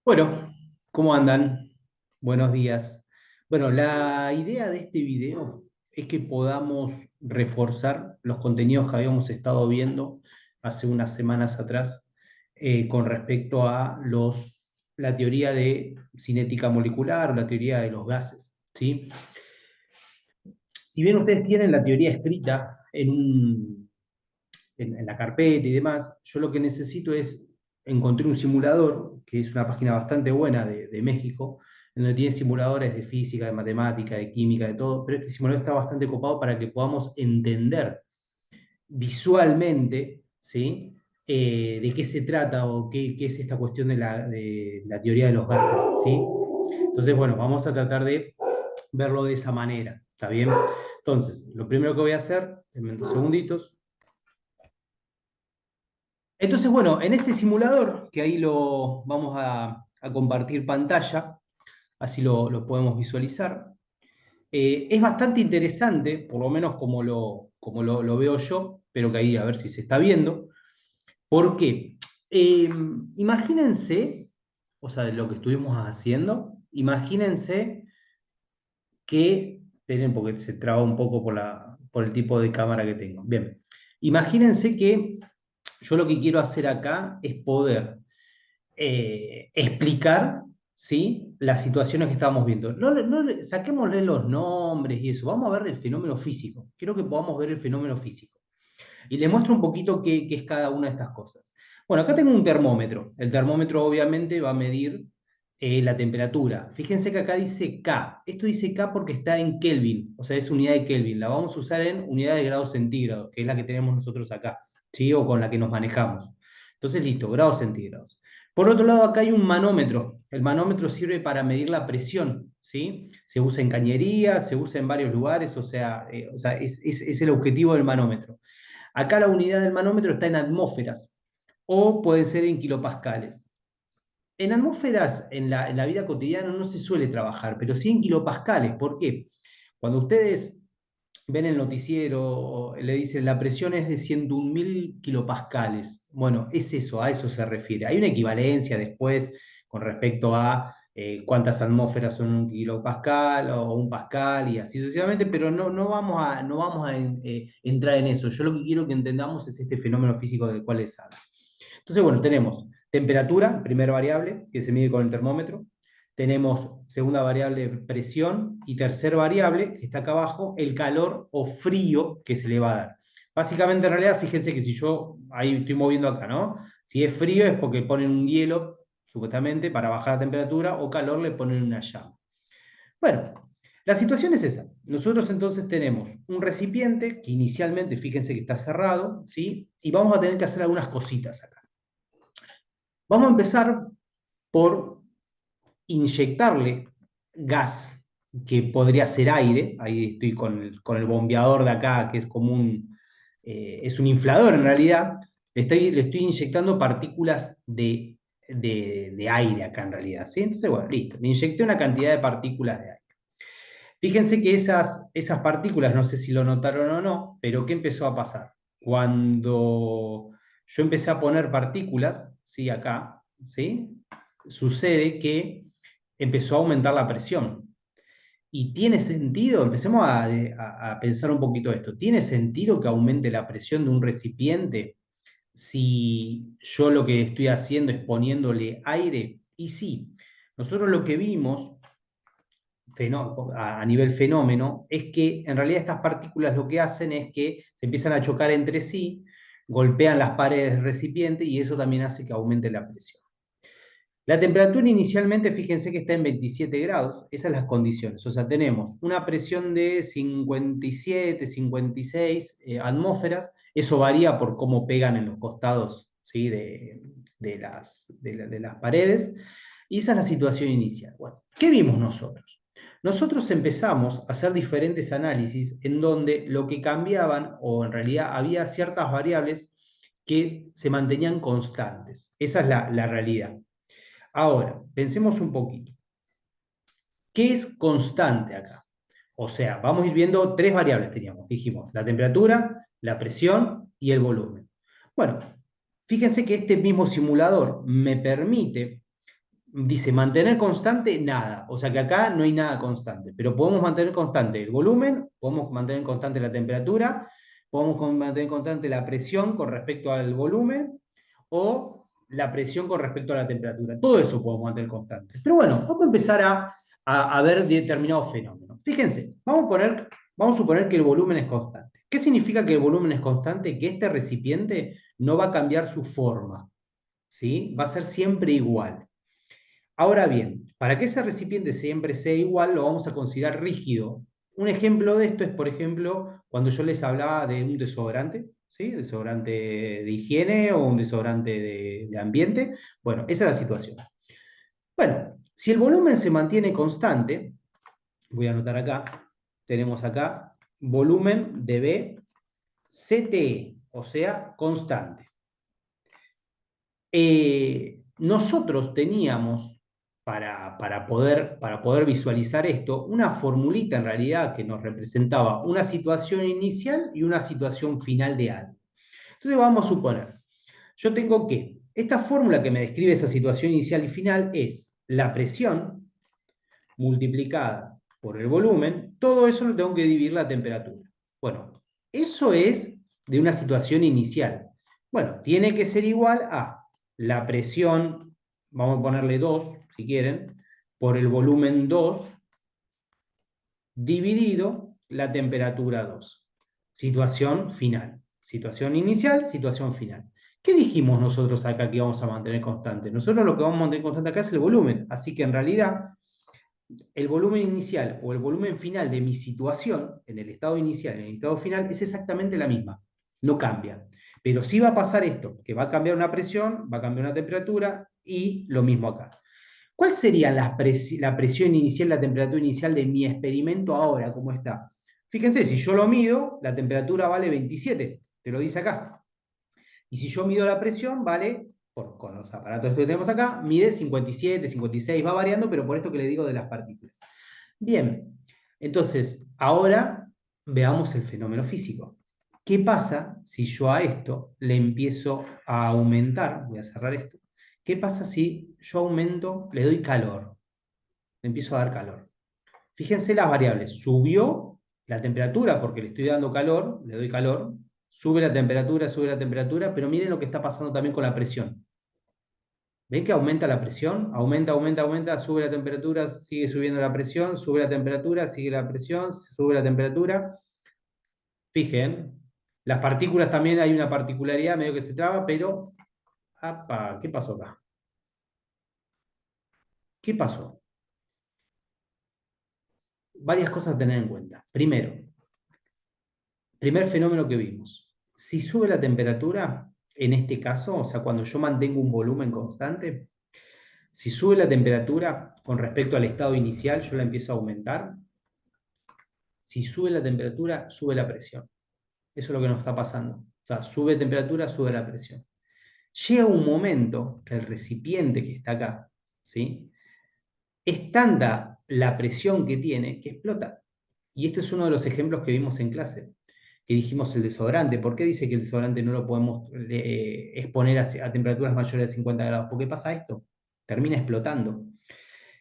Bueno, ¿cómo andan? Buenos días. Bueno, la idea de este video es que podamos reforzar los contenidos que habíamos estado viendo hace unas semanas atrás con respecto a la teoría de cinética molecular o la teoría de los gases, ¿sí? Si bien ustedes tienen la teoría escrita en la carpeta y demás, yo lo que necesito es, encontré un simulador, que es una página bastante buena de México, en donde tiene simuladores de física, de matemática, de química, de todo, pero este simulador está bastante copado para que podamos entender visualmente, ¿sí? De qué se trata o qué es esta cuestión de la teoría de los gases, ¿sí? Entonces, bueno, vamos a tratar de verlo de esa manera, ¿está bien? Entonces, lo primero que voy a hacer, en 2 segunditos. Entonces, bueno, en este simulador, que ahí lo vamos a compartir pantalla, así lo podemos visualizar, es bastante interesante, por lo menos como lo veo yo, pero que ahí a ver si se está viendo. ¿Por qué? Eh, imagínense, o sea, de lo que estuvimos haciendo, imagínense que, esperen porque se traba un poco por el tipo de cámara que tengo. Bien, imagínense que yo lo que quiero hacer acá es poder explicar, ¿sí? Las situaciones que estamos viendo. Saquémosle los nombres y eso. Vamos a ver el fenómeno físico. Quiero que podamos ver el fenómeno físico. Y les muestro un poquito qué es cada una de estas cosas. Bueno, acá tengo un termómetro. El termómetro obviamente va a medir la temperatura. Fíjense que acá dice K. Esto dice K porque está en Kelvin, o sea, es unidad de Kelvin. La vamos a usar en unidad de grados centígrados, que es la que tenemos nosotros acá, ¿sí? O con la que nos manejamos. Entonces, listo, grados centígrados. Por otro lado, acá hay un manómetro. El manómetro sirve para medir la presión, ¿sí? Se usa en cañería, se usa en varios lugares, o sea, es el objetivo del manómetro. Acá la unidad del manómetro está en atmósferas o puede ser en kilopascales. En atmósferas, en la vida cotidiana no se suele trabajar, pero sí en kilopascales. ¿Por qué? Cuando ustedes ven el noticiero, le dicen la presión es de 101.000 kilopascales. Bueno, es eso, a eso se refiere. Hay una equivalencia después con respecto a cuántas atmósferas son un kilopascal o un pascal y así sucesivamente, pero no vamos a entrar en eso. Yo lo que quiero que entendamos es este fenómeno físico del cual les hablo. Entonces, bueno, tenemos temperatura, primera variable, que se mide con el termómetro. Tenemos segunda variable presión y tercera variable, que está acá abajo, el calor o frío que se le va a dar. Básicamente, en realidad, fíjense que si yo, ahí estoy moviendo acá, ¿no? Si es frío es porque ponen un hielo, supuestamente, para bajar la temperatura, o calor le ponen una llama. Bueno, la situación es esa. Nosotros entonces tenemos un recipiente que inicialmente, fíjense que está cerrado, ¿sí? Y vamos a tener que hacer algunas cositas acá. Vamos a empezar por inyectarle gas, que podría ser aire. Ahí estoy con el bombeador de acá, que es como es un inflador en realidad. Le estoy inyectando partículas de aire acá en realidad, ¿sí? Entonces, bueno, listo. Le inyecté una cantidad de partículas de aire. Fíjense que esas partículas, no sé si lo notaron o no, pero ¿qué empezó a pasar? Cuando yo empecé a poner partículas, ¿sí? Acá, ¿sí? Sucede que empezó a aumentar la presión. Y tiene sentido, empecemos a pensar un poquito esto, ¿tiene sentido que aumente la presión de un recipiente si yo lo que estoy haciendo es poniéndole aire? Y sí, nosotros lo que vimos a nivel fenómeno es que en realidad estas partículas lo que hacen es que se empiezan a chocar entre sí, golpean las paredes del recipiente y eso también hace que aumente la presión. La temperatura inicialmente, fíjense que está en 27 grados, esas son las condiciones. O sea, tenemos una presión de 57, 56 atmósferas, eso varía por cómo pegan en los costados, ¿sí? de las paredes, y esa es la situación inicial. Bueno, ¿qué vimos nosotros? Nosotros empezamos a hacer diferentes análisis en donde lo que cambiaban, o en realidad había ciertas variables que se mantenían constantes. Esa es la realidad. Ahora, pensemos un poquito. ¿Qué es constante acá? O sea, vamos a ir viendo tres variables teníamos. Dijimos, la temperatura, la presión y el volumen. Bueno, fíjense que este mismo simulador me permite Dice mantener constante, nada. O sea que acá no hay nada constante, pero podemos mantener constante el volumen, podemos mantener constante la temperatura, podemos mantener constante la presión con respecto al volumen o la presión con respecto a la temperatura. Todo eso podemos mantener constante. Pero bueno, vamos a empezar a ver determinados fenómenos. Fíjense, vamos a suponer que el volumen es constante. ¿Qué significa que el volumen es constante? Que este recipiente no va a cambiar su forma, ¿sí? Va a ser siempre igual. Ahora bien, para que ese recipiente siempre sea igual, lo vamos a considerar rígido. Un ejemplo de esto es, por ejemplo, cuando yo les hablaba de un desodorante, ¿sí? Desodorante de higiene o un desodorante de ambiente. Bueno, esa es la situación. Bueno, si el volumen se mantiene constante, voy a anotar acá, tenemos acá volumen de B CTE, o sea, constante. Nosotros teníamos, para poder visualizar esto, una formulita en realidad que nos representaba una situación inicial y una situación final de algo. Entonces vamos a suponer, yo tengo que, esta fórmula que me describe esa situación inicial y final es la presión multiplicada por el volumen, todo eso lo tengo que dividir la temperatura. Bueno, eso es de una situación inicial. Bueno, tiene que ser igual a la presión, vamos a ponerle 2, si quieren, por el volumen 2, dividido la temperatura 2. Situación final. Situación inicial, situación final. ¿Qué dijimos nosotros acá que íbamos a mantener constante? Nosotros lo que vamos a mantener constante acá es el volumen. Así que en realidad el volumen inicial o el volumen final de mi situación, en el estado inicial y en el estado final, es exactamente la misma, no cambia. Pero sí va a pasar esto, que va a cambiar una presión, va a cambiar una temperatura y lo mismo acá. ¿Cuál sería la presión inicial, la temperatura inicial de mi experimento ahora, como está? Fíjense, si yo lo mido, la temperatura vale 27, te lo dice acá. Y si yo mido la presión, vale, con los aparatos que tenemos acá, mide 57, 56, va variando, pero por esto que le digo de las partículas. Bien, entonces, ahora veamos el fenómeno físico. ¿Qué pasa si yo a esto le empiezo a aumentar? Voy a cerrar esto. ¿Qué pasa si yo aumento, le doy calor? Le empiezo a dar calor. Fíjense las variables. Subió la temperatura porque le estoy dando calor, le doy calor. Sube la temperatura, pero miren lo que está pasando también con la presión. ¿Ven que aumenta la presión? Aumenta, aumenta, aumenta, sube la temperatura, sigue subiendo la presión, sube la temperatura, sigue la presión, sube la temperatura. Fijen, las partículas también hay una particularidad, medio que se traba, pero... ¡Apa! ¿Qué pasó acá? ¿Qué pasó? Varias cosas a tener en cuenta. Primero, primer fenómeno que vimos. Si sube la temperatura, en este caso, o sea, cuando yo mantengo un volumen constante, si sube la temperatura con respecto al estado inicial, yo la empiezo a aumentar. Si sube la temperatura, sube la presión. Eso es lo que nos está pasando. O sea, sube temperatura, sube la presión. Llega un momento que el recipiente que está acá, ¿sí? Es tanta la presión que tiene que explota. Y este es uno de los ejemplos que vimos en clase, que dijimos el desodorante. ¿Por qué dice que el desodorante no lo podemos exponer a temperaturas mayores de 50 grados? ¿Por qué pasa esto? Termina explotando.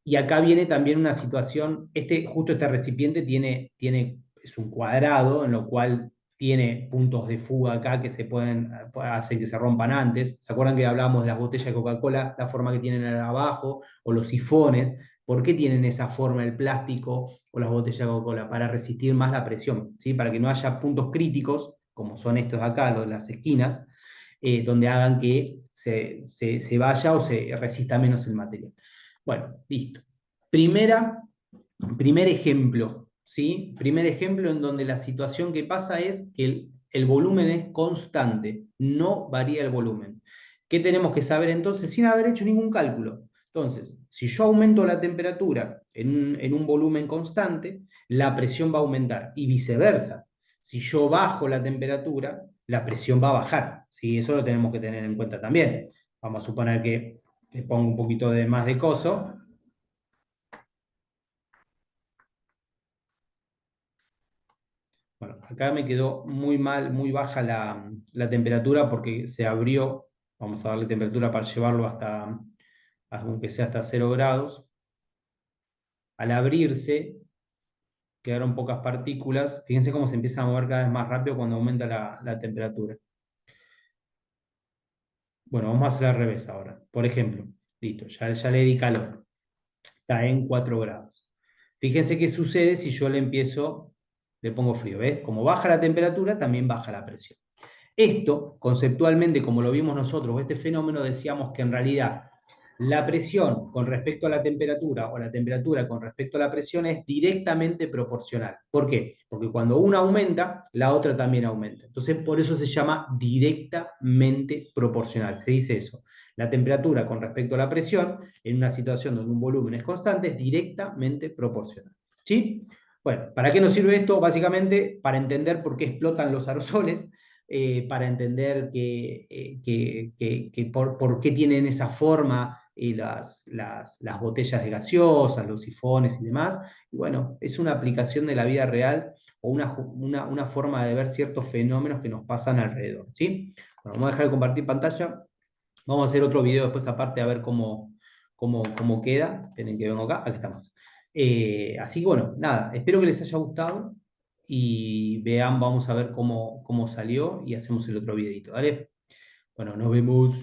Y acá viene también una situación, justo este recipiente es un cuadrado, en lo cual tiene puntos de fuga acá que hacen que se rompan antes. ¿Se acuerdan que hablábamos de las botellas de Coca-Cola, la forma que tienen abajo, o los sifones? ¿Por qué tienen esa forma el plástico o las botellas de Coca-Cola? Para resistir más la presión, ¿sí? Para que no haya puntos críticos, como son estos de acá, los de las esquinas, donde hagan que se vaya o se resista menos el material. Bueno, listo. Primer ejemplo, ¿sí? Primer ejemplo en donde la situación que pasa es que el volumen es constante, no varía el volumen. ¿Qué tenemos que saber entonces sin haber hecho ningún cálculo? Entonces, si yo aumento la temperatura en un volumen constante, la presión va a aumentar y viceversa. Si yo bajo la temperatura, la presión va a bajar, ¿sí? Eso lo tenemos que tener en cuenta también. Vamos a suponer que le pongo un poquito de más de coso. Bueno, acá me quedó muy mal, muy baja la temperatura porque se abrió. Vamos a darle temperatura para llevarlo aunque sea hasta 0 grados. Al abrirse, quedaron pocas partículas. Fíjense cómo se empieza a mover cada vez más rápido cuando aumenta la temperatura. Bueno, vamos a hacer al revés ahora. Por ejemplo, listo, ya le di calor. Está en 4 grados. Fíjense qué sucede si yo le pongo frío. ¿Ves? Como baja la temperatura, también baja la presión. Esto, conceptualmente, como lo vimos nosotros, este fenómeno, decíamos que en realidad la presión con respecto a la temperatura o la temperatura con respecto a la presión es directamente proporcional. ¿Por qué? Porque cuando una aumenta, la otra también aumenta. Entonces, por eso se llama directamente proporcional. Se dice eso. La temperatura con respecto a la presión, en una situación donde un volumen es constante, es directamente proporcional. ¿Sí? Bueno, ¿para qué nos sirve esto? Básicamente para entender por qué explotan los aerosoles, para entender por qué tienen esa forma las botellas de gaseosas, los sifones y demás. Y bueno, es una aplicación de la vida real o una forma de ver ciertos fenómenos que nos pasan alrededor. ¿Sí? Bueno, vamos a dejar de compartir pantalla. Vamos a hacer otro video después aparte a ver cómo queda. Tienen que ver acá, aquí estamos. Así que bueno, nada, espero que les haya gustado y vean, vamos a ver cómo salió y hacemos el otro videito, ¿vale? Bueno, nos vemos.